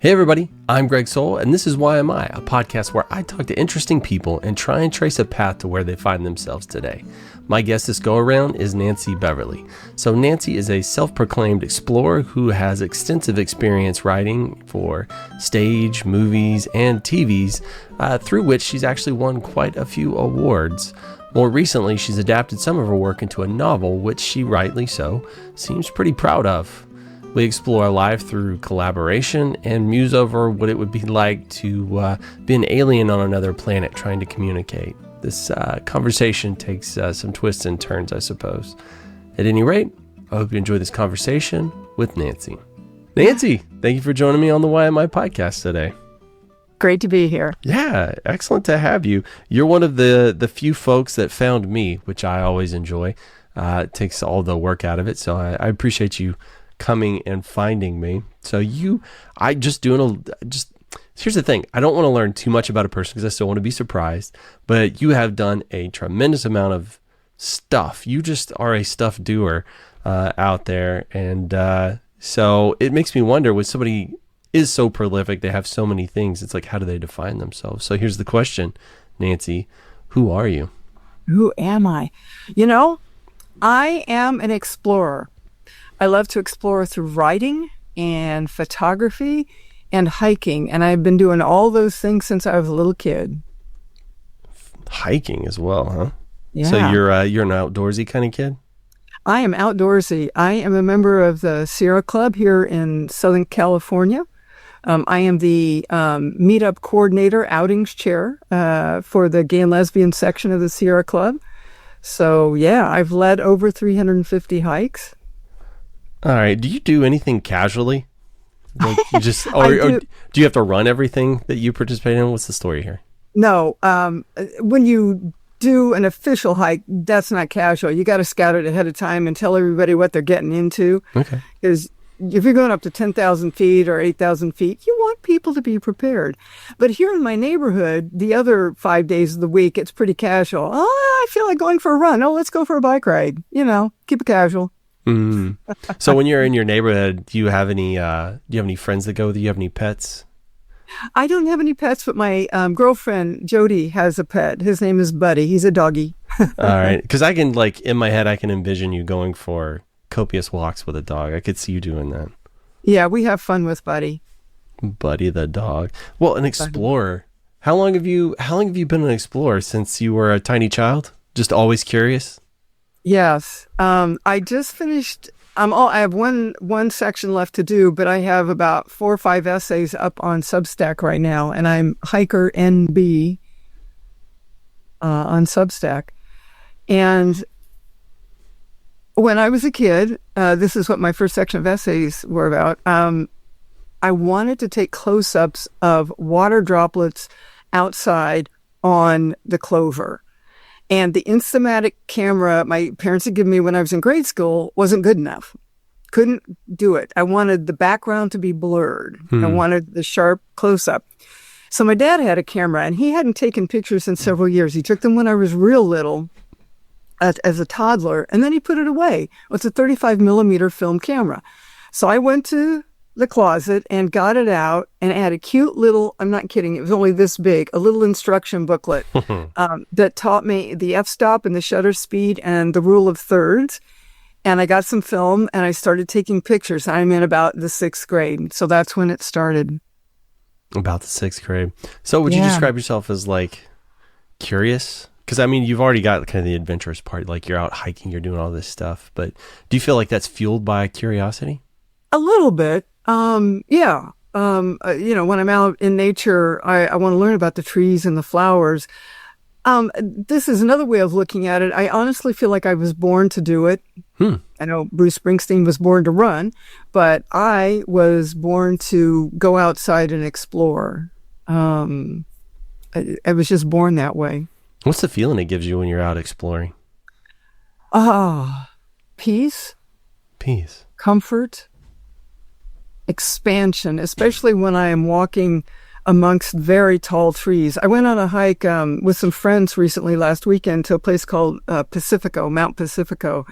Hey everybody, I'm Greg Soul, and this is Why Am I, a podcast where I talk to interesting people and try and trace a path to where they find themselves today. My guest this go-around is Nancy Beverly. So Nancy is a self-proclaimed explorer who has extensive experience writing for stage, movies, and TVs, through which she's actually won quite a few awards. More recently, she's adapted some of her work into a novel, which she, rightly so, seems pretty proud of. We explore life through collaboration and muse over what it would be like to be an alien on another planet trying to communicate. This conversation takes some twists and turns, I suppose. At any rate, I hope you enjoy this conversation with Nancy. Nancy, thank you for joining me on the Why Am I podcast today. Great to be here. Yeah, excellent to have you. You're one of the few folks that found me, which I always enjoy. It takes all the work out of it, so I appreciate you coming and finding me. So here's the thing. I don't want to learn too much about a person because I still want to be surprised, but you have done a tremendous amount of stuff. You just are a stuff doer out there. And so it makes me wonder, when somebody is so prolific, they have so many things, it's like, how do they define themselves? So here's the question, Nancy, who are you? Who am I? I am an explorer. I love to explore through writing and photography and hiking, and I've been doing all those things since I was a little kid. Hiking as well, huh? Yeah. So you're an outdoorsy kind of kid? I am outdoorsy. I am a member of the Sierra Club here in Southern California. I am the meetup coordinator, outings chair for the gay and lesbian section of the Sierra Club. So yeah, I've led over 350 hikes. All right. Do you do anything casually? Like you just, or do you have to run everything that you participate in? What's the story here? No. When you do an official hike, that's not casual. You got to scout it ahead of time and tell everybody what they're getting into. Okay. Because if you're going up to 10,000 feet or 8,000 feet, you want people to be prepared. But here in my neighborhood, the other 5 days of the week, it's pretty casual. Oh, I feel like going for a run. Oh, let's go for a bike ride. Keep it casual. Mm. So when you're in your neighborhood, do you have any friends that go with you? Do you have any pets? I don't have any pets, but my girlfriend, Jody, has a pet. His name is Buddy. He's a doggy. All right. Because I can, in my head, I can envision you going for copious walks with a dog. I could see you doing that. Yeah, we have fun with Buddy. Buddy the dog. Well, an explorer. How long have you been an explorer? Since you were a tiny child? Just always curious? Yes. I just finished. I have one section left to do, but I have about 4 or 5 essays up on Substack right now, and I'm Hiker NB on Substack. And when I was a kid, this is what my first section of essays were about. I wanted to take close-ups of water droplets outside on the clover. And the Instamatic camera my parents had given me when I was in grade school wasn't good enough. Couldn't do it. I wanted the background to be blurred. I wanted the sharp close-up. So my dad had a camera, and he hadn't taken pictures in several years. He took them when I was real little as a toddler, and then he put it away. It's a 35 millimeter film camera. So I went to the closet and got it out, and it had a cute little, I'm not kidding, it was only this big, a little instruction booklet that taught me the f-stop and the shutter speed and the rule of thirds. And I got some film and I started taking pictures. I'm in about the 6th grade. So that's when it started. About the 6th grade. So would you describe yourself as curious? Because you've already got kind of the adventurous part, you're out hiking, you're doing all this stuff, but do you feel like that's fueled by curiosity? A little bit. Yeah. When I'm out in nature, I want to learn about the trees and the flowers. This is another way of looking at it. I honestly feel like I was born to do it. I know Bruce Springsteen was born to run, but I was born to go outside and explore. I was just born that way. What's the feeling it gives you when you're out exploring? Peace. Peace. Comfort. Expansion, especially when I am walking amongst very tall trees. I went on a hike with some friends recently last weekend to a place called Mount Pacifico.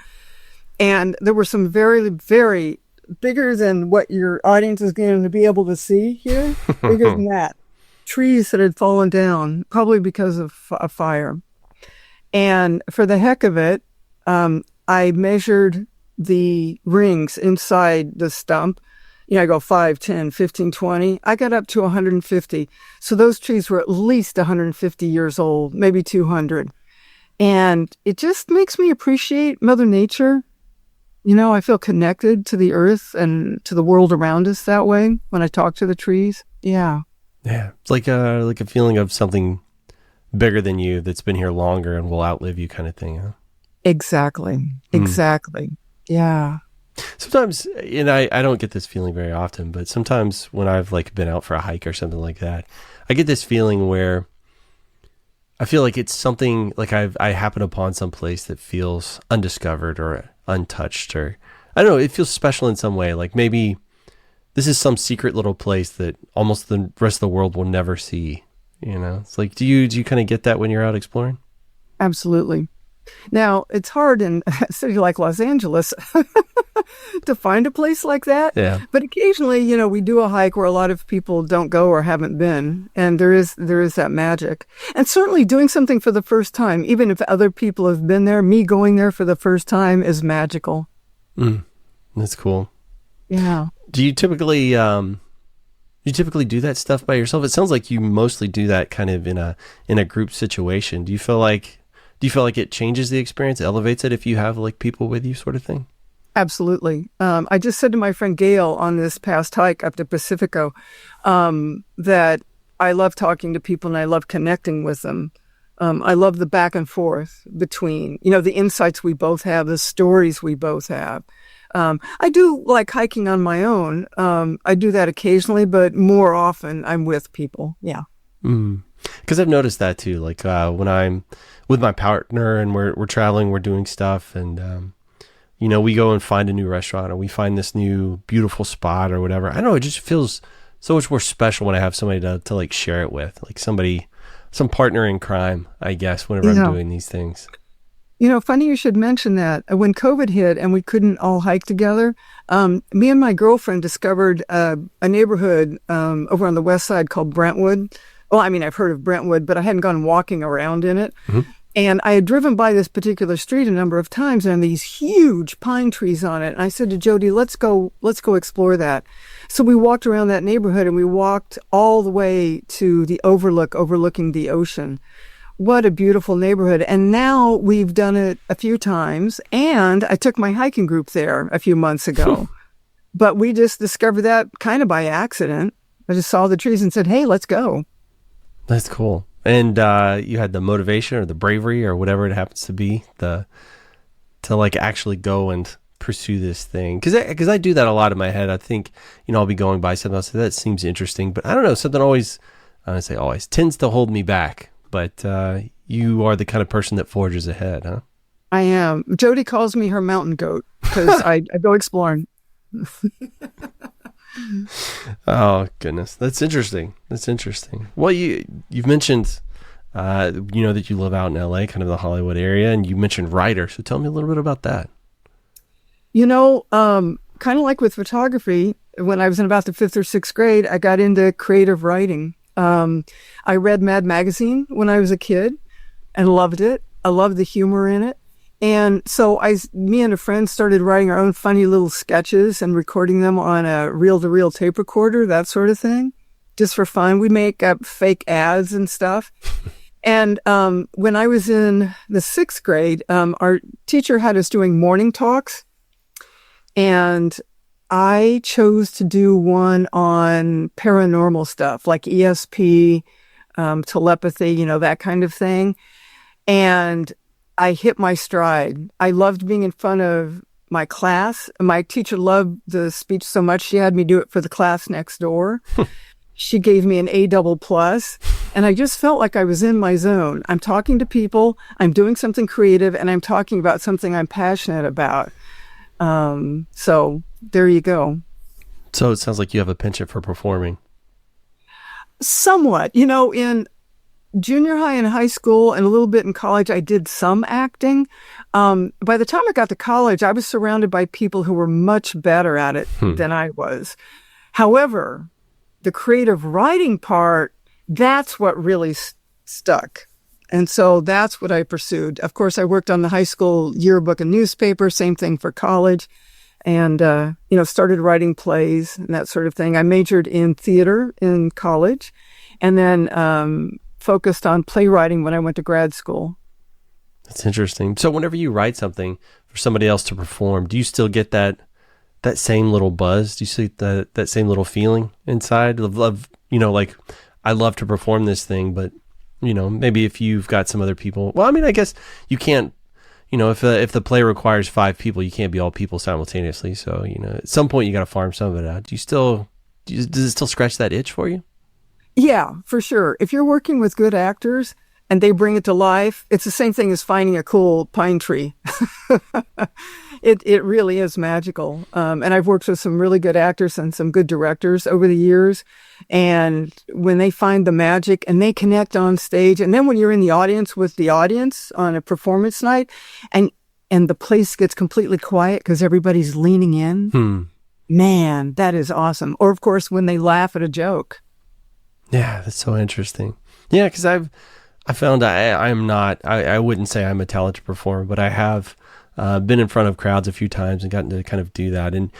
And there were some very, very bigger than what your audience is going to be able to see here. Bigger than that. Trees that had fallen down, probably because of a fire. And for the heck of it, I measured the rings inside the stump. I go 5, 10, 15, 20. I got up to 150. So those trees were at least 150 years old, maybe 200. And it just makes me appreciate Mother Nature. I feel connected to the earth and to the world around us that way when I talk to the trees. Yeah. Yeah. It's like a feeling of something bigger than you that's been here longer and will outlive you kind of thing, huh? Exactly. Exactly. Yeah. Sometimes, and I don't get this feeling very often, but sometimes when I've like been out for a hike or something like that, I get this feeling where I feel like it's something like I happen upon some place that feels undiscovered or untouched, or I don't know, it feels special in some way. Like maybe this is some secret little place that almost the rest of the world will never see. It's like, do you kind of get that when you're out exploring? Absolutely. Now, it's hard in a city like Los Angeles to find a place like that. Yeah. But occasionally, we do a hike where a lot of people don't go or haven't been. And there is that magic. And certainly doing something for the first time, even if other people have been there, me going there for the first time is magical. That's cool. Yeah. Do you typically do that stuff by yourself? It sounds like you mostly do that kind of in a group situation. Do you feel like it changes the experience, elevates it if you have like people with you, sort of thing? Absolutely. I just said to my friend Gail on this past hike up to Pacifico that I love talking to people and I love connecting with them. I love the back and forth between, the insights we both have, the stories we both have. I do like hiking on my own. I do that occasionally, but more often I'm with people. Yeah. Because I've noticed that too. Like when I'm with my partner and we're traveling, we're doing stuff, and we go and find a new restaurant, or we find this new beautiful spot or whatever. I don't know, it just feels so much more special when I have somebody to like share it with, like some partner in crime, I guess, whenever I'm doing these things. Funny you should mention that. When COVID hit and we couldn't all hike together, me and my girlfriend discovered a neighborhood over on the west side called Brentwood. Well, I mean, I've heard of Brentwood, but I hadn't gone walking around in it. Mm-hmm. And I had driven by this particular street a number of times, and these huge pine trees on it. And I said to Jody, let's go explore that. So we walked around that neighborhood, and we walked all the way to the overlooking the ocean. What a beautiful neighborhood. And now we've done it a few times, and I took my hiking group there a few months ago. But we just discovered that kind of by accident. I just saw the trees and said, hey, let's go. That's cool. And you had the motivation or the bravery or whatever it happens to be to like actually go and pursue this thing. Because I do that a lot in my head. I think, I'll be going by something, I'll say, that seems interesting. But I don't know, something always, I don't say always, tends to hold me back. But you are the kind of person that forges ahead, huh? I am. Jody calls me her mountain goat because I go exploring. Oh goodness, that's interesting. Well, you've mentioned that you live out in LA, kind of the Hollywood area, and you mentioned writer. So tell me a little bit about that. Kind of like with photography, when I was in about the 5th or 6th grade, I got into creative writing. I read Mad Magazine when I was a kid and loved it. I loved the humor in it. And so me and a friend started writing our own funny little sketches and recording them on a reel-to-reel tape recorder, that sort of thing, just for fun. We make up fake ads and stuff. And when I was in the 6th grade, our teacher had us doing morning talks. And I chose to do one on paranormal stuff like ESP, telepathy, that kind of thing. And I hit my stride. I loved being in front of my class. My teacher loved the speech so much, she had me do it for the class next door. She gave me an A++, and I just felt like I was in my zone. I'm talking to people, I'm doing something creative, and I'm talking about something I'm passionate about. So there you go. So it sounds like you have a penchant for performing. Somewhat, junior high and high school and a little bit in college, I did some acting. By the time I got to college, I was surrounded by people who were much better at it than I was. However, the creative writing part, that's what really stuck. And so that's what I pursued. Of course, I worked on the high school yearbook and newspaper, same thing for college. And, started writing plays and that sort of thing. I majored in theater in college and then focused on playwriting when I went to grad school. That's interesting. So whenever you write something for somebody else to perform, do you still get that same little buzz? Do you see that same little feeling inside of like, I love to perform this thing, but, maybe if you've got some other people, well, I mean, I guess you can't, if the play requires 5 people, you can't be all people simultaneously. So, at some point you got to farm some of it out. Does it still scratch that itch for you? Yeah, for sure. If you're working with good actors and they bring it to life, it's the same thing as finding a cool pine tree. It really is magical. And I've worked with some really good actors and some good directors over the years. And when they find the magic and they connect on stage, and then when you're in the audience with the audience on a performance night and the place gets completely quiet because everybody's leaning in, man, that is awesome. Or of course, when they laugh at a joke. Yeah, that's so interesting. Yeah, because I found I'm not, I wouldn't say I'm a talented performer, but I have been in front of crowds a few times and gotten to kind of do that. And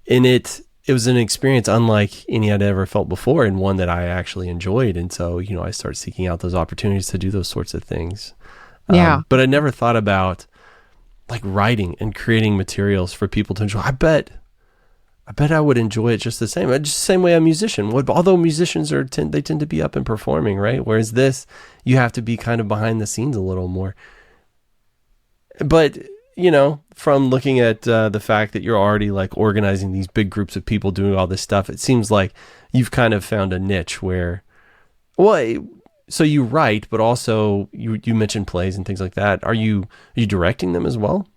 it was an experience unlike any I'd ever felt before, and one that I actually enjoyed. And so, I started seeking out those opportunities to do those sorts of things. Yeah. But I never thought about like writing and creating materials for people to enjoy. I bet I would enjoy it just the same. Just the same way a musician would. Although musicians they tend to be up and performing, right? Whereas this, you have to be kind of behind the scenes a little more. But from looking at the fact that you're already like organizing these big groups of people doing all this stuff, it seems like you've kind of found a niche where, so you write, but also you mentioned plays and things like that. Are you directing them as well?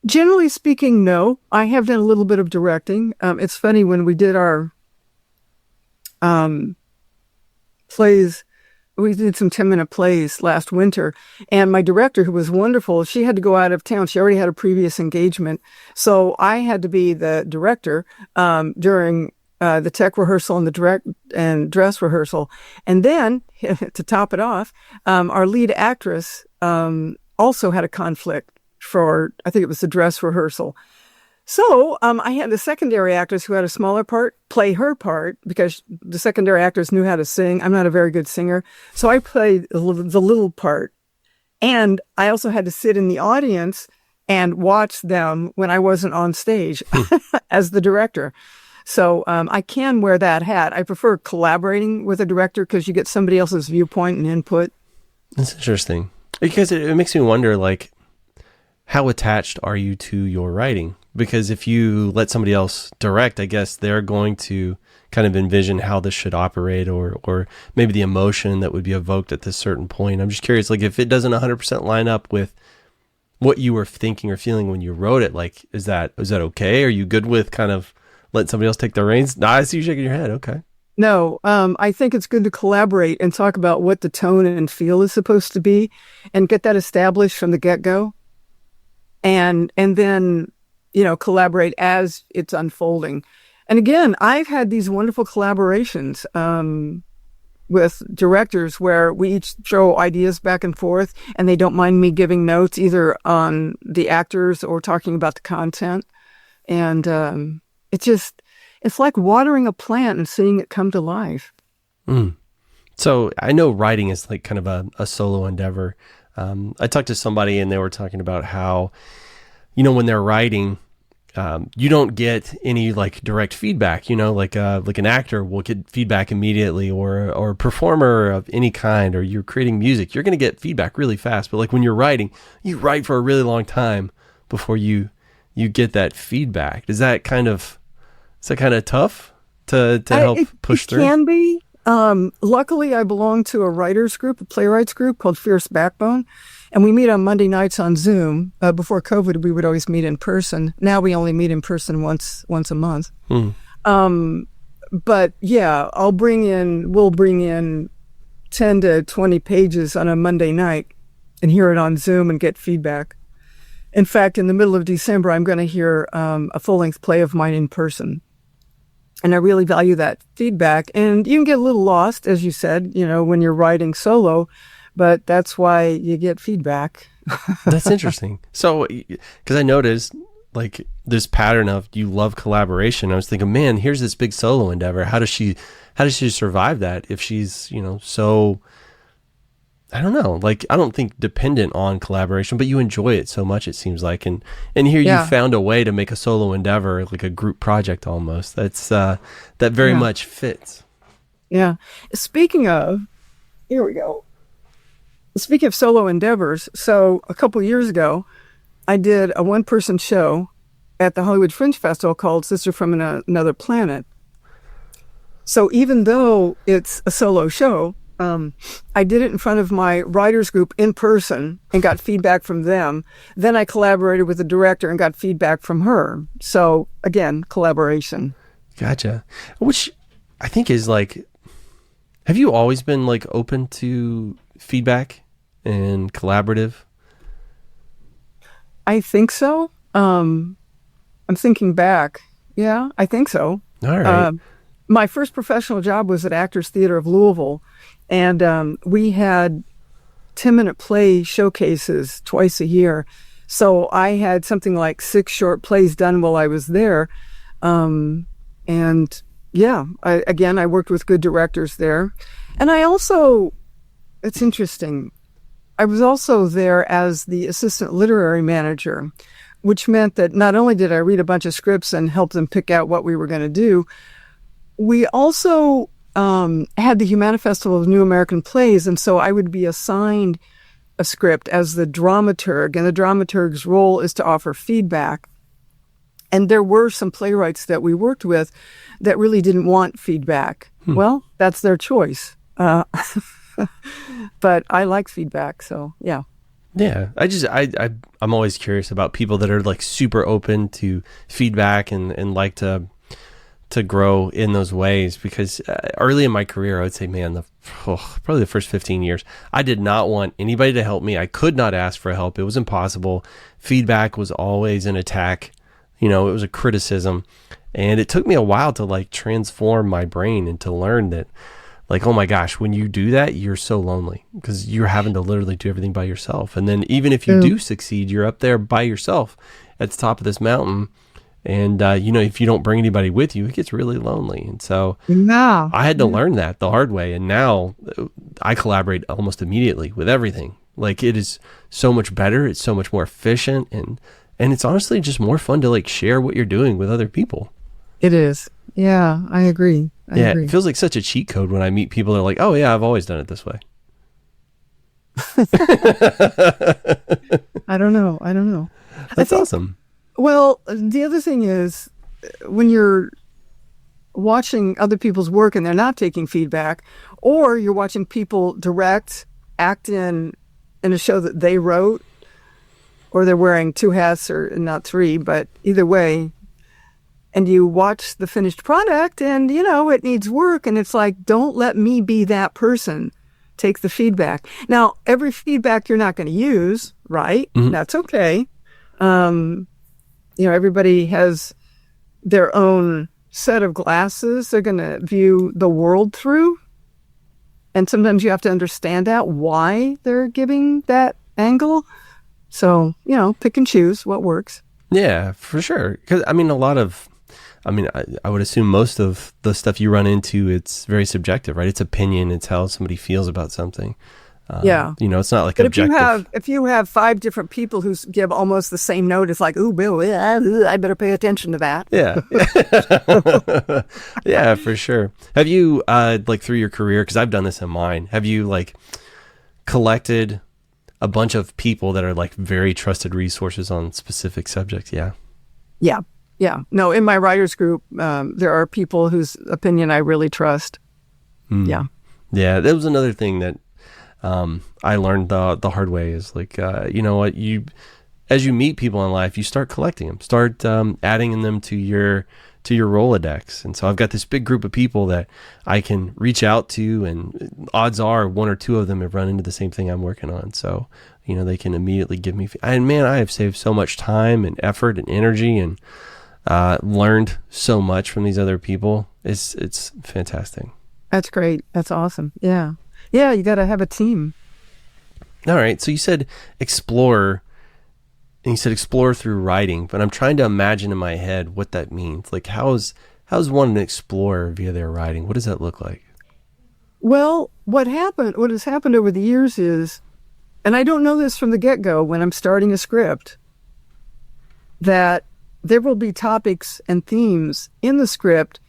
Generally speaking, no. I have done a little bit of directing. It's funny, when we did our plays, we did some 10-minute plays last winter, and my director, who was wonderful, she had to go out of town. She already had a previous engagement. So I had to be the director during the tech rehearsal and the direct and dress rehearsal. And then, to top it off, our lead actress also had a conflict for, I think it was the dress rehearsal. So I had the secondary actress who had a smaller part play her part, because the secondary actors knew how to sing. I'm not a very good singer. So I played the little part. And I also had to sit in the audience and watch them when I wasn't on stage as the director. So I can wear that hat. I prefer collaborating with a director because you get somebody else's viewpoint and input. That's interesting. Because it makes me wonder, like, how attached are you to your writing? Because if you let somebody else direct, I guess they're going to kind of envision how this should operate, or maybe the emotion that would be evoked at this certain point. I'm just curious, like, if it doesn't 100% line up with what you were thinking or feeling when you wrote it, like, is that okay? Are you good with kind of letting somebody else take the reins? No, I see you shaking your head. Okay. No, I think it's good to collaborate and talk about what the tone and feel is supposed to be and get that established from the get-go. And then, collaborate as it's unfolding. And again, I've had these wonderful collaborations with directors where we each throw ideas back and forth, and they don't mind me giving notes either on the actors or talking about the content. And it's like watering a plant and seeing it come to life. So I know writing is like kind of a solo endeavor. I talked to somebody and they were talking about how, when they're writing, you don't get any like direct feedback, like an actor will get feedback immediately, or a performer of any kind, or you're creating music, you're going to get feedback really fast. But like when you're writing, you write for a really long time before you get that feedback. Is that kind of tough to help push through? It can be. Luckily, I belong to a writers group, a playwrights group called Fierce Backbone. And we meet on Monday nights on Zoom. Before COVID, we would always meet in person. Now we only meet in person once a month. But yeah, we'll bring in 10 to 20 pages on a Monday night and hear it on Zoom and get feedback. In fact, in the middle of December, I'm going to hear a full-length play of mine in person. And I really value that feedback. And you can get a little lost, as you said, when you're writing solo, but that's why you get feedback. That's interesting. So, because I noticed like this pattern of you love collaboration. I was thinking, man, here's this big solo endeavor. How does she survive that if she's, so, I don't know, like, I don't think dependent on collaboration, but you enjoy it so much, it seems like. And here you found a way to make a solo endeavor, like a group project almost. That's, that very much fits. Yeah. Speaking of, here we go. Speaking of solo endeavors, so a couple years ago, I did a one-person show at the Hollywood Fringe Festival called Sister from Another Planet. So even though it's a solo show, I did it in front of my writers group in person and got feedback from them. Then I collaborated with the director and got feedback from her. So again, collaboration. Gotcha. Which I think is like, have you always been like open to feedback and collaborative? I think so. I'm thinking back. Yeah, I think so. All right. My first professional job was at Actors Theater of Louisville, and we had 10-minute play showcases twice a year. So I had something like 6 short plays done while I was there. And yeah, I worked with good directors there. And it's interesting, I was also there as the assistant literary manager, which meant that not only did I read a bunch of scripts and help them pick out what we were going to do, we also had the Humana Festival of New American Plays, and so I would be assigned a script as the dramaturg, and the dramaturg's role is to offer feedback. And there were some playwrights that we worked with that really didn't want feedback. Well, that's their choice. But I like feedback, so yeah. Yeah, I'm always curious about people that are like super open to feedback and like to grow in those ways, because early in my career, I would say, man, probably the first 15 years, I did not want anybody to help me. I could not ask for help. It was impossible. Feedback was always an attack. It was a criticism. And it took me a while to like transform my brain and to learn that, like, oh my gosh, when you do that, you're so lonely because you're having to literally do everything by yourself. And then even if you do succeed, you're up there by yourself at the top of this mountain. And, if you don't bring anybody with you, it gets really lonely. And so I had to learn that the hard way. And now I collaborate almost immediately with everything. Like, it is so much better. It's so much more efficient. And it's honestly just more fun to like share what you're doing with other people. It is. Yeah, I agree. I agree. It feels like such a cheat code when I meet people that are like, oh yeah, I've always done it this way. I don't know. That's awesome. Well, the other thing is when you're watching other people's work and they're not taking feedback, or you're watching people direct, act in a show that they wrote, or they're wearing 2 hats or not 3, but either way, and you watch the finished product and, it needs work. And it's like, don't let me be that person. Take the feedback. Now, every feedback you're not going to use, right? Mm-hmm. That's okay. Everybody has their own set of glasses they're going to view the world through. And sometimes you have to understand why they're giving that angle. So, pick and choose what works. Yeah, for sure. Because, I would assume most of the stuff you run into, it's very subjective, right? It's opinion. It's how somebody feels about something. It's not like objective. If you have 5 different people who give almost the same note, it's like, ooh, Bill, I better pay attention to that. Yeah. Yeah, for sure. Have you, through your career, because I've done this in mine, have you, collected a bunch of people that are, very trusted resources on specific subjects? Yeah. Yeah. Yeah. No, in my writers group, there are people whose opinion I really trust. Yeah. Yeah. That was another thing that I learned the hard way is as you meet people in life, you start collecting them, start adding them to your to your Rolodex. And so I've got this big group of people that I can reach out to, and odds are one or two of them have run into the same thing I'm working on. So, they can immediately give me, and man, I have saved so much time and effort and energy, and learned so much from these other people. It's fantastic. That's great. That's awesome. Yeah. Yeah, you got to have a team. All right. So you said explore, and you said explore through writing, but I'm trying to imagine in my head what that means. Like, how's one an explorer via their writing? What does that look like? Well, what has happened over the years is, and I don't know this from the get-go when I'm starting a script, that there will be topics and themes in the script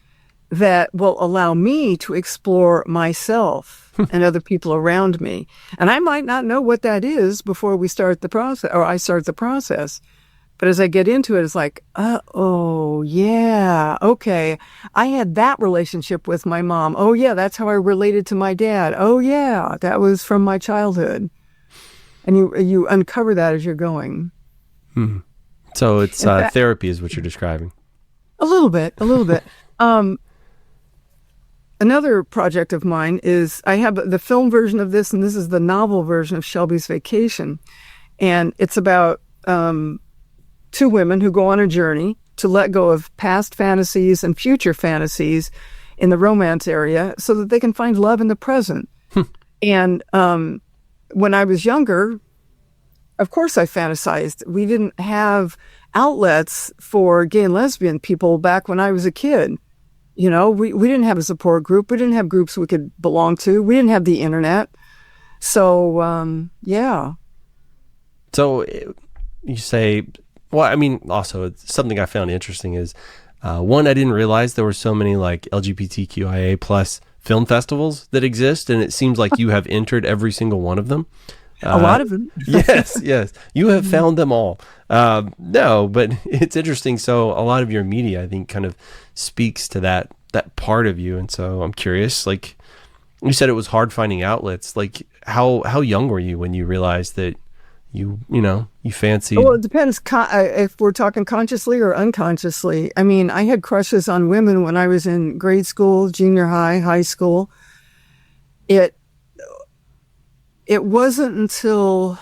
that will allow me to explore myself and other people around me. And I might not know what that is before we start the process, or I start the process. But as I get into it, it's like, oh, yeah, okay. I had that relationship with my mom. Oh, yeah, that's how I related to my dad. Oh, yeah, that was from my childhood. And you uncover that as you're going. Hmm. So it's therapy is what you're describing. A little bit. Another project of mine is I have the film version of this, and this is the novel version of Shelby's Vacation. And it's about two women who go on a journey to let go of past fantasies and future fantasies in the romance area so that they can find love in the present. And when I was younger, of course I fantasized. We didn't have outlets for gay and lesbian people back when I was a kid. We didn't have a support group. We didn't have groups we could belong to. We didn't have the internet. So, yeah. So you say, well, I mean, also it's something I found interesting is, one, I didn't realize there were so many like LGBTQIA plus film festivals that exist. And it seems like you have entered every single one of them. A lot of them. Yes. You have found them all. No, but it's interesting. So a lot of your media, I think, kind of speaks to that part of you. And so I'm curious, like you said, it was hard finding outlets. Like how young were you when you realized that you fancied? Well, it depends if we're talking consciously or unconsciously. I mean, I had crushes on women when I was in grade school, junior high, high school. It wasn't until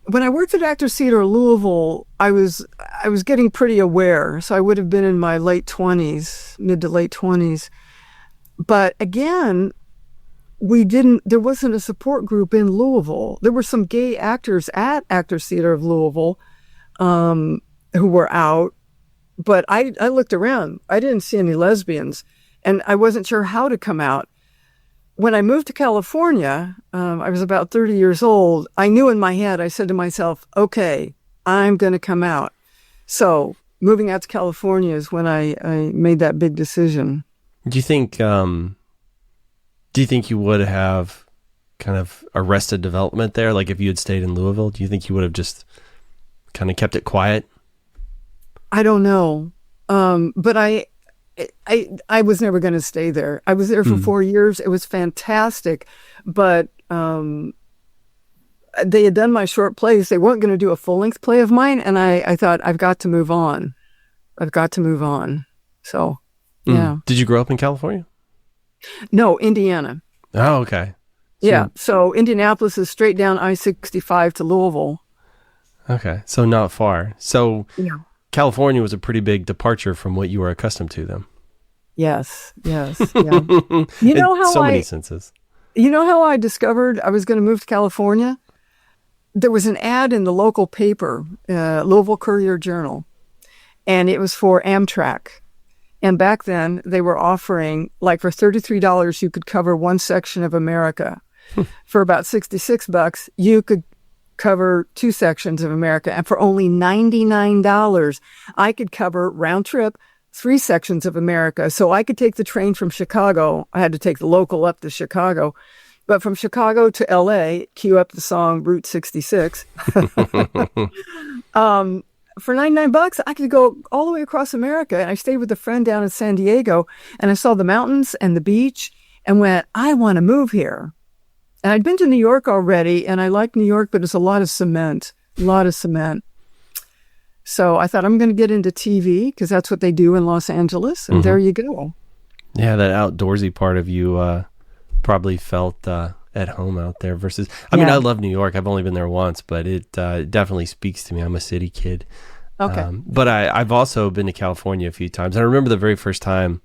when I worked at Actors Theater Louisville, I was getting pretty aware. So I would have been in my mid to late 20s. But again, there wasn't a support group in Louisville. There were some gay actors at Actors Theater of Louisville who were out. But I looked around. I didn't see any lesbians. And I wasn't sure how to come out. When I moved to California, I was about 30 years old. I knew in my head, I said to myself, okay, I'm going to come out. So moving out to California is when I made that big decision. Do you think you would have kind of arrested development there? Like if you had stayed in Louisville, do you think you would have just kind of kept it quiet? I don't know. But I was never going to stay there. I was there for 4 years. It was fantastic, but they had done my short plays. They weren't going to do a full-length play of mine, and I thought, I've got to move on. So, yeah. Did you grow up in California? No, Indiana. Oh, okay. So Indianapolis is straight down I-65 to Louisville. Okay, so not far. So yeah. California was a pretty big departure from what you were accustomed to then. Yes. Yeah. You know how so many senses. You know how I discovered I was going to move to California? There was an ad in the local paper, Louisville Courier-Journal, and it was for Amtrak. And back then, they were offering, like for $33, you could cover one section of America. For about $66, you could cover two sections of America. And for only $99, I could cover round trip 3 sections of America. So I could take the train from Chicago. I had to take the local up to Chicago. But from Chicago to LA, cue up the song Route 66. For $99, I could go all the way across America. And I stayed with a friend down in San Diego, and I saw the mountains and the beach and went, I want to move here. And I'd been to New York already, and I liked New York, but it's a lot of cement. So I thought I'm going to get into TV because that's what they do in Los Angeles. And there you go. Yeah, that outdoorsy part of you probably felt at home out there versus, I mean, I love New York. I've only been there once, but it definitely speaks to me. I'm a city kid. Okay. But I've also been to California a few times. And I remember the very first time,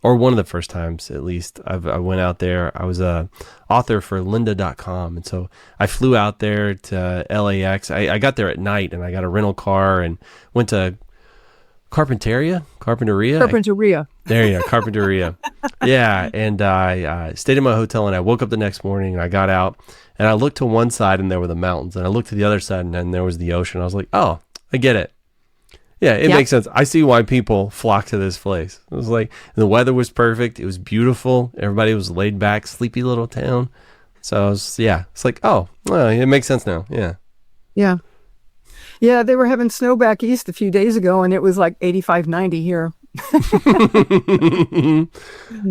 or one of the first times at least, I went out there. I was a author for lynda.com. And so I flew out there to LAX. I got there at night and I got a rental car and went to Carpinteria. There you go, Carpinteria. Yeah, and I stayed in my hotel and I woke up the next morning and I got out and I looked to one side and there were the mountains and I looked to the other side and then there was the ocean. I was like, oh, I get it. Yeah, it makes sense. I see why people flock to this place. It was like, the weather was perfect. It was beautiful. Everybody was laid back, sleepy little town. So I was, it's like, oh, well, it makes sense now. Yeah. Yeah. Yeah, they were having snow back east a few days ago, and it was like 85, 90 here.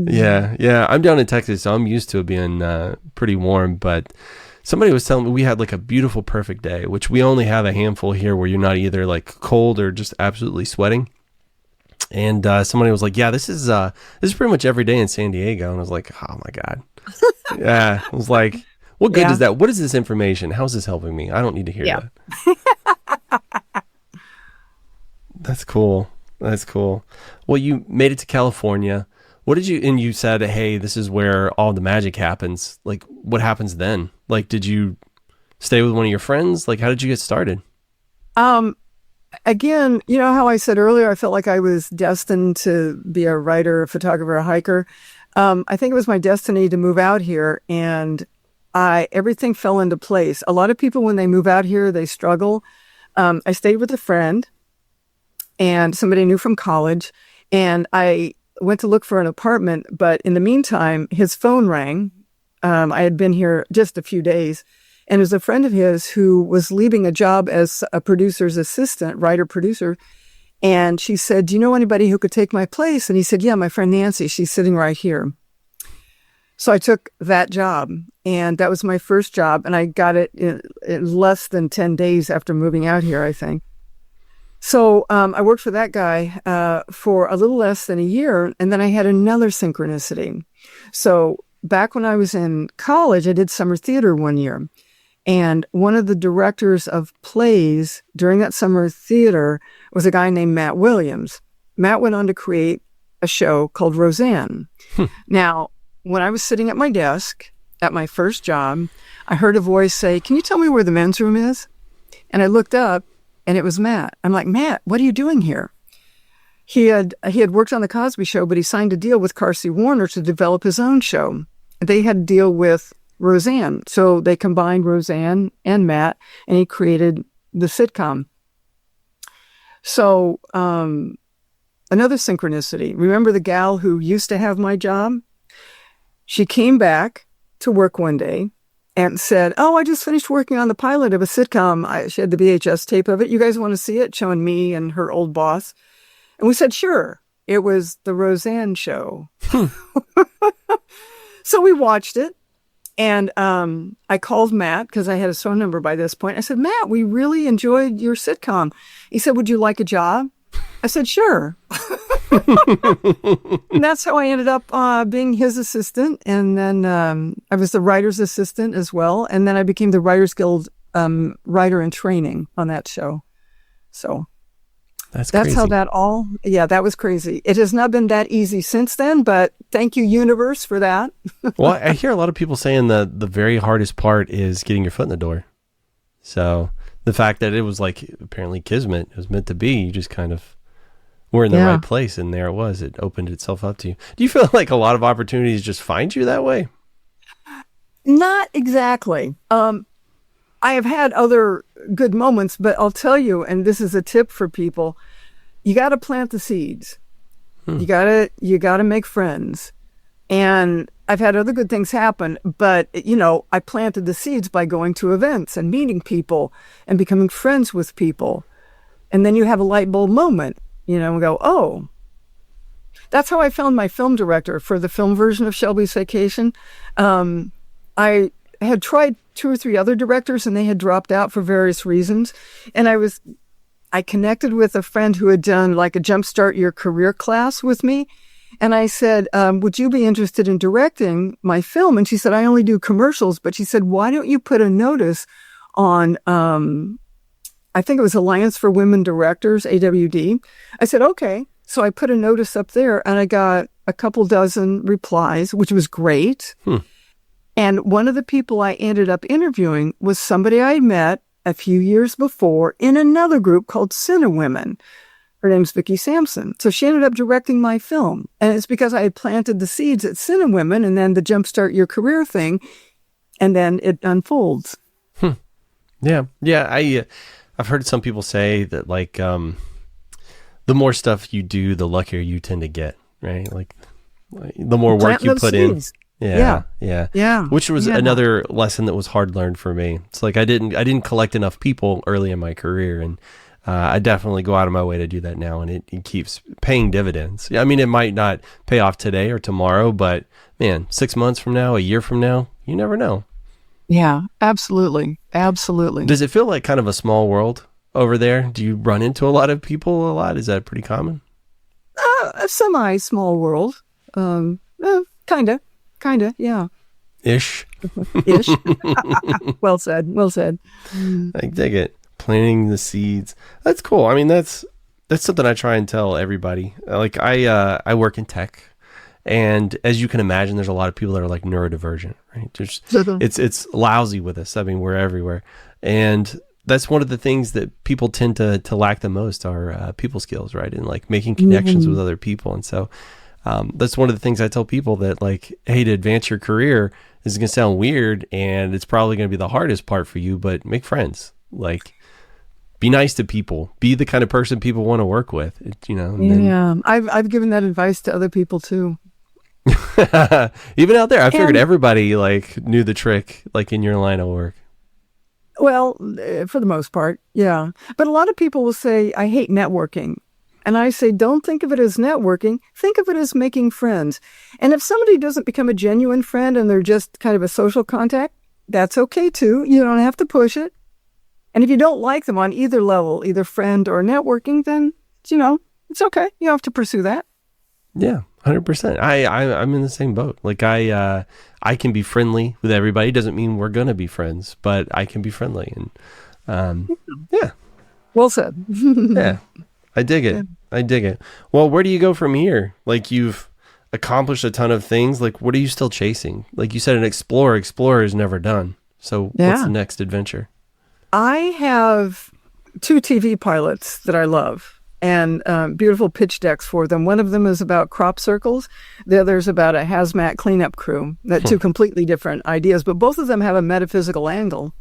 Yeah. I'm down in Texas, so I'm used to it being pretty warm. But somebody was telling me we had like a beautiful, perfect day, which we only have a handful here where you're not either like cold or just absolutely sweating. And somebody was like, yeah, this is pretty much every day in San Diego. And I was like, oh my God. Yeah. I was like, what good is that? What is this information? How is this helping me? I don't need to hear that. That's cool. Well, you made it to California. And you said, hey, this is where all the magic happens. Like, what happens then? Like, did you stay with one of your friends? Like, how did you get started? Again, you know how I said earlier, I felt like I was destined to be a writer, a photographer, a hiker. I think it was my destiny to move out here, and everything fell into place. A lot of people, when they move out here, they struggle. I stayed with a friend and somebody I knew from college, and I went to look for an apartment, but in the meantime, his phone rang. I had been here just a few days, and it was a friend of his who was leaving a job as a producer's assistant, writer-producer, and she said, do you know anybody who could take my place? And he said, yeah, my friend Nancy, she's sitting right here. So I took that job, and that was my first job, and I got it in less than 10 days after moving out here, I think. So I worked for that guy for a little less than a year, and then I had another synchronicity. So back when I was in college, I did summer theater one year, and one of the directors of plays during that summer theater was a guy named Matt Williams. Matt went on to create a show called Roseanne. Now, when I was sitting at my desk at my first job, I heard a voice say, can you tell me where the men's room is? And I looked up, and it was Matt. I'm like, Matt, what are you doing here? He had worked on The Cosby Show, but he signed a deal with Carsey Warner to develop his own show. They had to deal with Roseanne. So they combined Roseanne and Matt, and he created the sitcom. So another synchronicity. Remember the gal who used to have my job? She came back to work one day and said, oh, I just finished working on the pilot of a sitcom. She had the VHS tape of it. You guys want to see it? Showing me and her old boss. And we said, sure. It was the Roseanne show. So we watched it. And I called Matt because I had his phone number by this point. I said, Matt, we really enjoyed your sitcom. He said, would you like a job? I said, sure. And that's how I ended up being his assistant. And then I was the writer's assistant as well. And then I became the Writers Guild writer in training on that show. So that's crazy. How that was crazy. It has not been that easy since then, but thank you, universe, for that. Well, I hear a lot of people saying that the very hardest part is getting your foot in the door. So the fact that it was like apparently kismet, it was meant to be, you just kind of were in the right place, and there it was. It opened itself up to you. Do you feel like a lot of opportunities just find you that way? Not exactly. I have had other good moments, but I'll tell you, and this is a tip for people, you got to plant the seeds. You gotta make friends. And I've had other good things happen, but I planted the seeds by going to events and meeting people and becoming friends with people. And then you have a light bulb moment, and go, oh, that's how I found my film director for the film version of Shelby's Vacation. I had tried 2 or 3 other directors, and they had dropped out for various reasons. And I was I connected with a friend who had done like a Jumpstart Your Career class with me. And I said, would you be interested in directing my film? And she said, I only do commercials. But she said, why don't you put a notice on, I think it was Alliance for Women Directors, AWD. I said, okay. So I put a notice up there and I got a couple dozen replies, which was great. And one of the people I ended up interviewing was somebody I met a few years before in another group called Cine Women. Her name's Vicki Sampson. So she ended up directing my film. And it's because I had planted the seeds at Cine Women and then the Jumpstart Your Career thing. And then it unfolds. Yeah. Yeah. I've heard some people say that like, the more stuff you do, the luckier you tend to get, right? Like the more work you put in. Yeah. Which was another lesson that was hard learned for me. It's like I didn't collect enough people early in my career, and I definitely go out of my way to do that now, and it keeps paying dividends. I mean, it might not pay off today or tomorrow, but man, 6 months from now, a year from now, you never know. Yeah, absolutely. Absolutely. Does it feel like kind of a small world over there? Do you run into a lot of people a lot? Is that pretty common? A semi-small world. Kinda, yeah. Ish. Well said. I dig it. Planting the seeds. That's cool. I mean, that's something I try and tell everybody. Like I work in tech, and as you can imagine, there's a lot of people that are like neurodivergent, right? It's lousy with us. I mean, we're everywhere. And that's one of the things that people tend to lack the most are people skills, right? And like making connections with other people. And so that's one of the things I tell people that like, hey, to advance your career, this is going to sound weird and it's probably going to be the hardest part for you, but make friends. Like, be nice to people. Be the kind of person people want to work with. I've given that advice to other people too. Even out there, I figured everybody like knew the trick, like in your line of work. Well, for the most part, yeah. But a lot of people will say, I hate networking. And I say, don't think of it as networking. Think of it as making friends. And if somebody doesn't become a genuine friend and they're just kind of a social contact, that's okay too. You don't have to push it. And if you don't like them on either level, either friend or networking, then, it's okay. You don't have to pursue that. Yeah, 100%. I'm in the same boat. Like I can be friendly with everybody. Doesn't mean we're going to be friends, but I can be friendly. And yeah. Well said. Yeah, I dig it. I dig it. Well, where do you go from here? Like you've accomplished a ton of things. Like what are you still chasing? Like you said, an explorer is never done. So what's the next adventure? I have 2 TV pilots that I love and beautiful pitch decks for them. One of them is about crop circles. The other is about a hazmat cleanup crew. That 2 completely different ideas, but both of them have a metaphysical angle.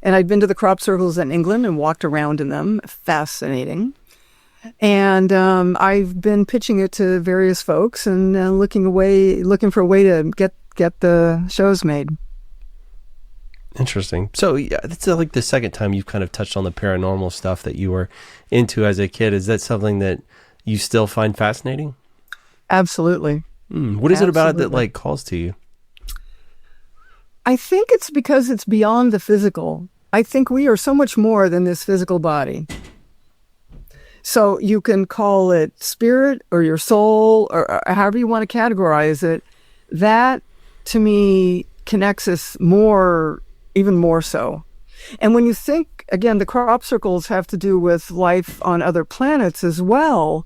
And I've been to the crop circles in England and walked around in them. Fascinating. And I've been pitching it to various folks and looking for a way to get the shows made. Interesting. So yeah, it's like the second time you've kind of touched on the paranormal stuff that you were into as a kid. Is that something that you still find fascinating? Absolutely. What is it about it that like calls to you? I think it's because it's beyond the physical. I think we are so much more than this physical body. So you can call it spirit or your soul or however you want to categorize it. That to me connects us more, even more so. And when you think, again, the crop circles have to do with life on other planets as well,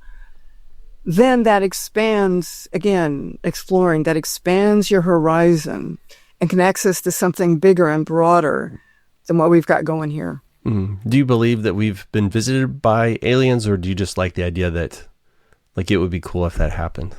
then that expands, again, exploring, that expands your horizon and connects us to something bigger and broader than what we've got going here. Do you believe that we've been visited by aliens, or do you just like the idea that like it would be cool if that happened?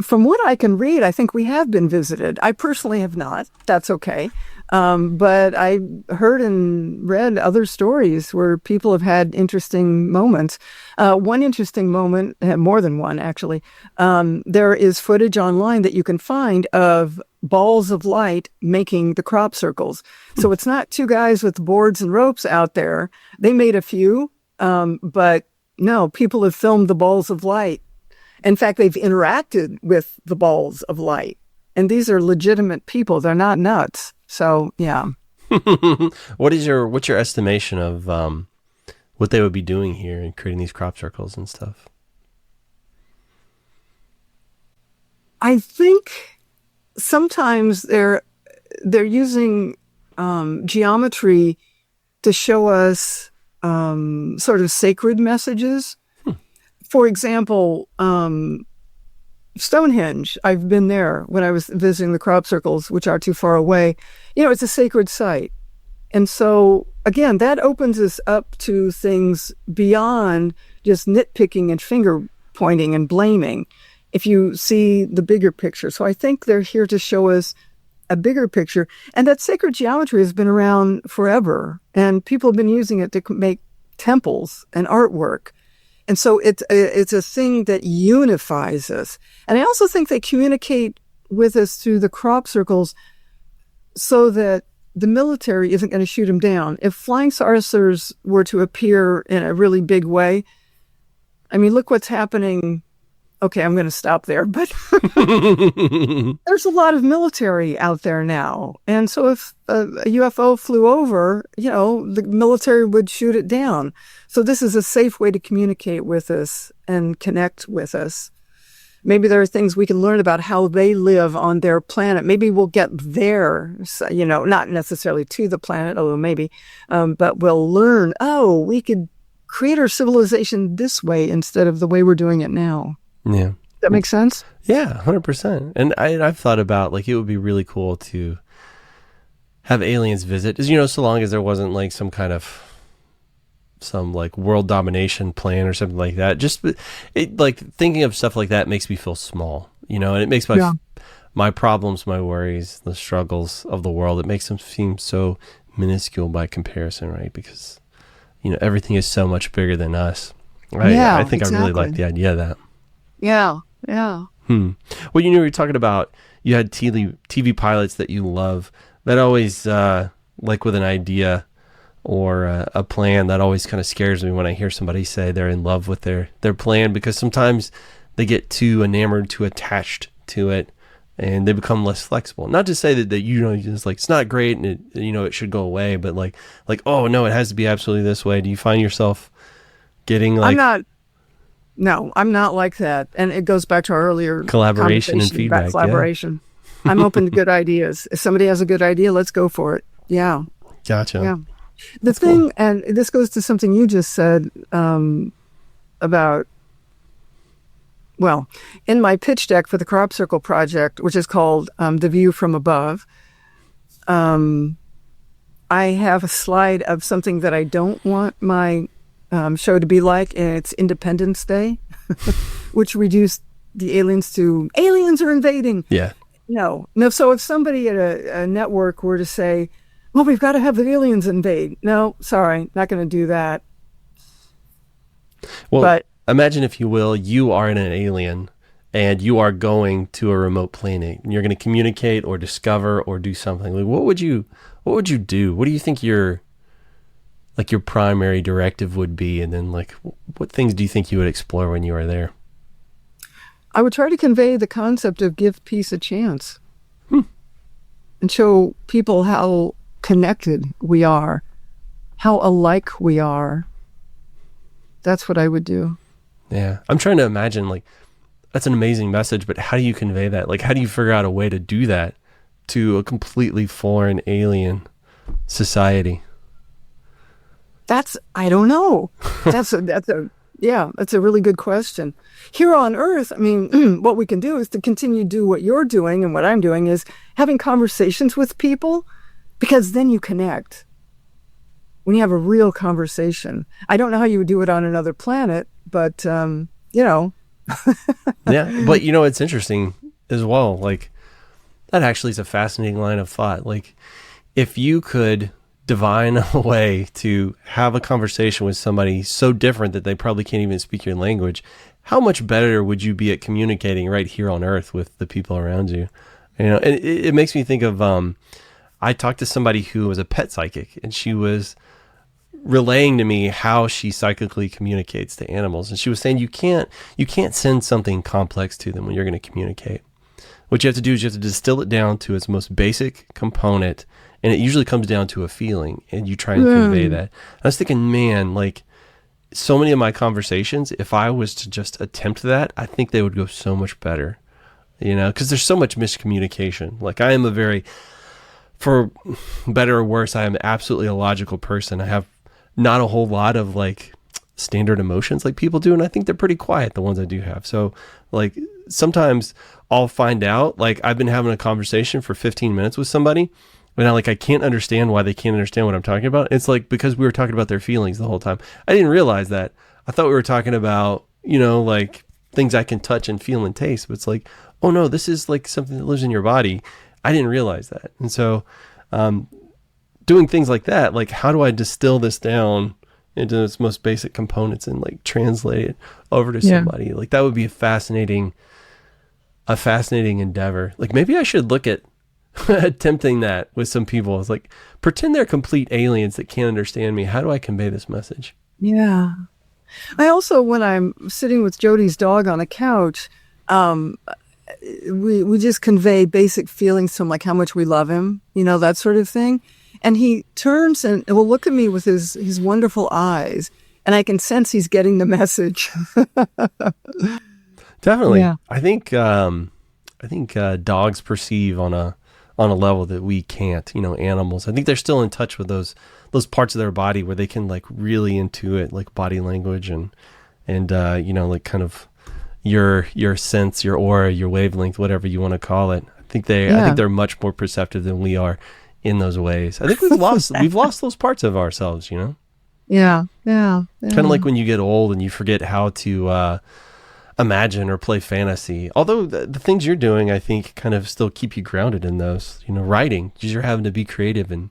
From what I can read, I think we have been visited. I personally have not. That's okay. But I heard and read other stories where people have had interesting moments. One interesting moment, more than one actually, there is footage online that you can find of balls of light making the crop circles. So it's not 2 guys with boards and ropes out there. They made a few, but no, people have filmed the balls of light. In fact, they've interacted with the balls of light. And these are legitimate people. They're not nuts. So, yeah. What's your estimation of what they would be doing here and creating these crop circles and stuff. I think sometimes they're using geometry to show us sort of sacred messages. For example, Stonehenge, I've been there when I was visiting the crop circles, which are too far away. It's a sacred site. And so, again, that opens us up to things beyond just nitpicking and finger pointing and blaming, if you see the bigger picture. So I think they're here to show us a bigger picture. And that sacred geometry has been around forever, and people have been using it to make temples and artwork. And so it's a thing that unifies us. And I also think they communicate with us through the crop circles so that the military isn't going to shoot them down. If flying saucers were to appear in a really big way, I mean, look what's happening. Okay, I'm going to stop there. But there's a lot of military out there now. And so if a UFO flew over, the military would shoot it down. So this is a safe way to communicate with us and connect with us. Maybe there are things we can learn about how they live on their planet. Maybe we'll get there, not necessarily to the planet, although maybe, but we'll learn, we could create our civilization this way instead of the way we're doing it now. Yeah. Does that make sense? Yeah, 100%. And I've thought about, it would be really cool to have aliens visit, so long as there wasn't some world domination plan or something like that. Just thinking of stuff like that makes me feel small, and it makes my problems, my worries, the struggles of the world, it makes them seem so minuscule by comparison, right? Because, everything is so much bigger than us. I think exactly. I really like the idea of that. Yeah. Well, you were talking about, you had TV pilots that you love that always, with an idea or a plan, that always kind of scares me when I hear somebody say they're in love with their plan, because sometimes they get too enamored, too attached to it, and they become less flexible. Not to say that just it's not great and it should go away, but oh no, it has to be absolutely this way. Do you find yourself getting No, I'm not like that. And it goes back to our earlier collaboration and feedback. Collaboration. Yeah. I'm open to good ideas. If somebody has a good idea, let's go for it. Yeah. Gotcha. Yeah. The thing, cool. And this goes to something you just said about, in my pitch deck for the Crop Circle project, which is called The View from Above, I have a slide of something that I don't want my show to be like, and it's Independence Day, which reduced the aliens to aliens are invading. Yeah. No. So if somebody at a network were to say, well, we've got to have the aliens invade. No, sorry, not going to do that. Well, but imagine, if you will, you are an alien and you are going to a remote planet and you're going to communicate or discover or do something. What would you do? What do you think your primary directive would be? And then what things do you think you would explore when you are there? I would try to convey the concept of give peace a chance and show people how connected we are, how alike we are. That's what I would do. Yeah. I'm trying to imagine, that's an amazing message, but how do you convey that? How do you figure out a way to do that to a completely foreign alien society? I don't know. That's a really good question. Here on Earth, I mean, what we can do is to continue to do what you're doing, and what I'm doing is having conversations with people, because then you connect. When you have a real conversation. I don't know how you would do it on another planet, but, Yeah, but it's interesting as well. That actually is a fascinating line of thought. If you could divine a way to have a conversation with somebody so different that they probably can't even speak your language, how much better would you be at communicating right here on Earth with the people around you? And it makes me think of, I talked to somebody who was a pet psychic, and she was relaying to me how she psychically communicates to animals. And she was saying, you can't send something complex to them when you're going to communicate. What you have to do is you have to distill it down to its most basic component, and it usually comes down to a feeling, and you try and convey that. I was thinking, man, so many of my conversations, if I was to just attempt that, I think they would go so much better, because there's so much miscommunication. Like I am for better or worse, I am absolutely a logical person. I have not a whole lot of like standard emotions like people do. And I think they're pretty quiet, the ones I do have. So like sometimes I'll find out, like I've been having a conversation for 15 minutes with somebody and I can't understand why they can't understand what I'm talking about. It's like, because we were talking about their feelings the whole time. I didn't realize that. I thought we were talking about, like things I can touch and feel and taste, but it's like, oh no, this is like something that lives in your body. I didn't realize that. And so, doing things like that, like how do I distill this down into its most basic components and like translate it over to somebody? Like that would be a fascinating endeavor. Like maybe I should look at attempting that with some people. It's like, pretend they're complete aliens that can't understand me. How do I convey this message? Yeah. I also, when I'm sitting with Jody's dog on the couch, we just convey basic feelings to him, like how much we love him, that sort of thing. And he turns and will look at me with his wonderful eyes, and I can sense he's getting the message. Definitely. Yeah. I think dogs perceive on a level that we can't, animals. I think they're still in touch with those parts of their body where they can like really intuit like body language and like kind of your sense, your aura, your wavelength, whatever you want to call it. I think they're much more perceptive than we are in those ways. I think we've lost those parts of ourselves, Yeah. Kind of like when you get old and you forget how to imagine or play fantasy. Although the things you're doing, I think, kind of still keep you grounded in those. Writing, because you're having to be creative and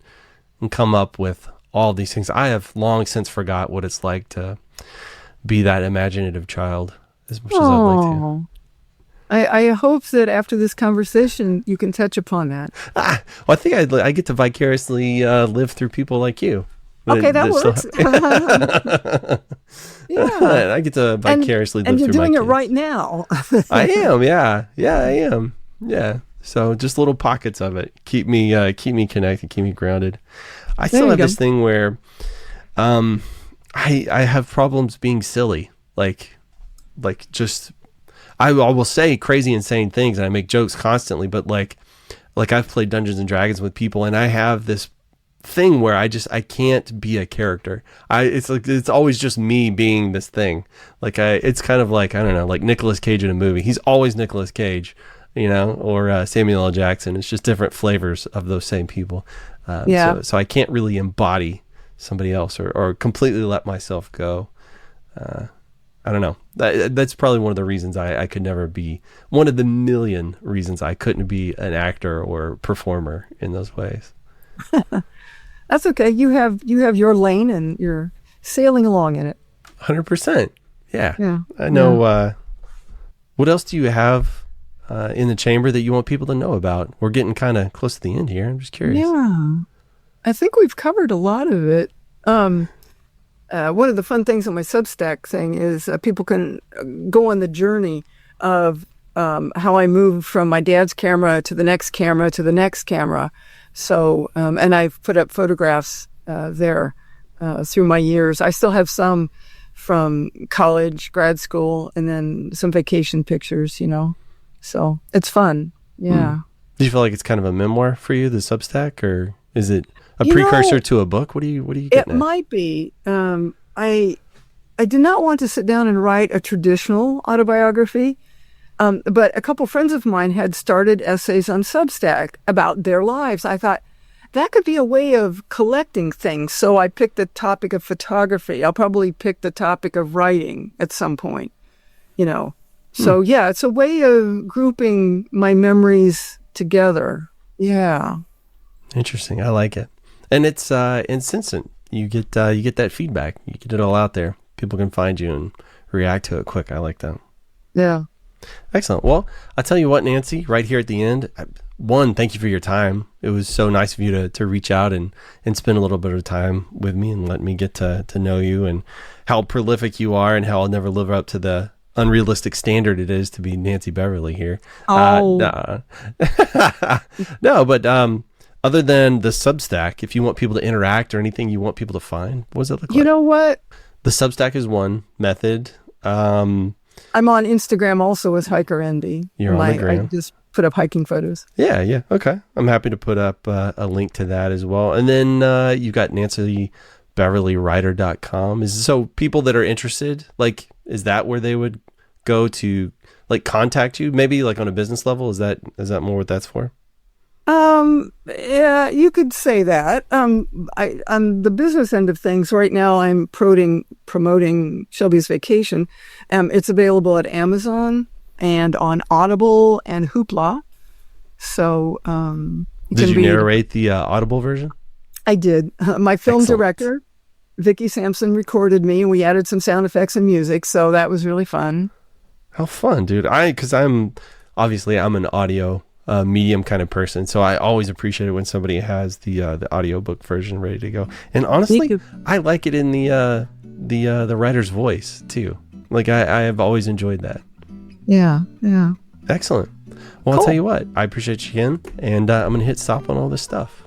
come up with all these things. I have long since forgot what it's like to be that imaginative child as much as I'd like to. I hope that after this conversation, you can touch upon that. Well, I think I get to vicariously live through people like you. Okay, that works. Yeah. I get to vicariously live through my kids. And you're doing it right now. I am, yeah. Yeah, I am. Yeah. So just little pockets of it. Keep me connected, keep me grounded. I still have this thing where I have problems being silly. Like just I will say crazy, insane things, and I make jokes constantly. But like I've played Dungeons and Dragons with people, and I have this thing where I can't be a character. It's always just me being this thing. It's kind of like, I don't know, like Nicolas Cage in a movie. He's always Nicolas Cage, or Samuel L. Jackson. It's just different flavors of those same people. So I can't really embody somebody else or completely let myself go. I don't know. That's probably one of the reasons I could never be, one of the million reasons I couldn't be an actor or performer in those ways. That's okay. You have your lane and you're sailing along in it. 100%. Yeah. Yeah. I know. Yeah. What else do you have in the chamber that you want people to know about? We're getting kind of close to the end here. I'm just curious. Yeah. I think we've covered a lot of it. One of the fun things on my Substack thing is people can go on the journey of how I moved from my dad's camera to the next camera to the next camera. So, and I've put up photographs there through my years. I still have some from college, grad school, and then some vacation pictures, So it's fun. Yeah. Do you feel like it's kind of a memoir for you, the Substack, or is it a precursor to a book? What are you getting at? It might be. I did not want to sit down and write a traditional autobiography. But a couple friends of mine had started essays on Substack about their lives. I thought that could be a way of collecting things. So I picked the topic of photography. I'll probably pick the topic of writing at some point, So yeah, it's a way of grouping my memories together. Yeah. Interesting. I like it. And it's instant. You get that feedback. You get it all out there. People can find you and react to it quick. I like that. Yeah. Excellent. Well, I'll tell you what, Nancy, right here at the end, one, thank you for your time. It was so nice of you to reach out and spend a little bit of time with me and let me get to know you and how prolific you are and how I'll never live up to the unrealistic standard it is to be Nancy Beverly here. Oh. No, but other than the Substack, if you want people to interact or anything you want people to find, what does it look like? You know what? The Substack is one method. I'm on Instagram also as Hiker Envy. You're on the gram. I just put up hiking photos. Yeah. Okay. I'm happy to put up a link to that as well. And then you've got NancyBeverlyWriter.com. So people that are interested, like, is that where they would go to, like, contact you? Maybe like on a business level? Is that more what that's for? Yeah, you could say that. On the business end of things, right now I'm promoting Shelby's Vacation. It's available at Amazon and on Audible and Hoopla. So, did you narrate the Audible version? I did. My film Excellent. director, Vicky Sampson, recorded me, and we added some sound effects and music. So that was really fun. How fun, dude. Because I'm an audio medium kind of person, so I always appreciate it when somebody has the audiobook version ready to go. And honestly, I like it in the writer's voice too. Like I have always enjoyed that. Yeah. Excellent. Well, cool. I'll tell you what, I appreciate you again, and I'm gonna hit stop on all this stuff.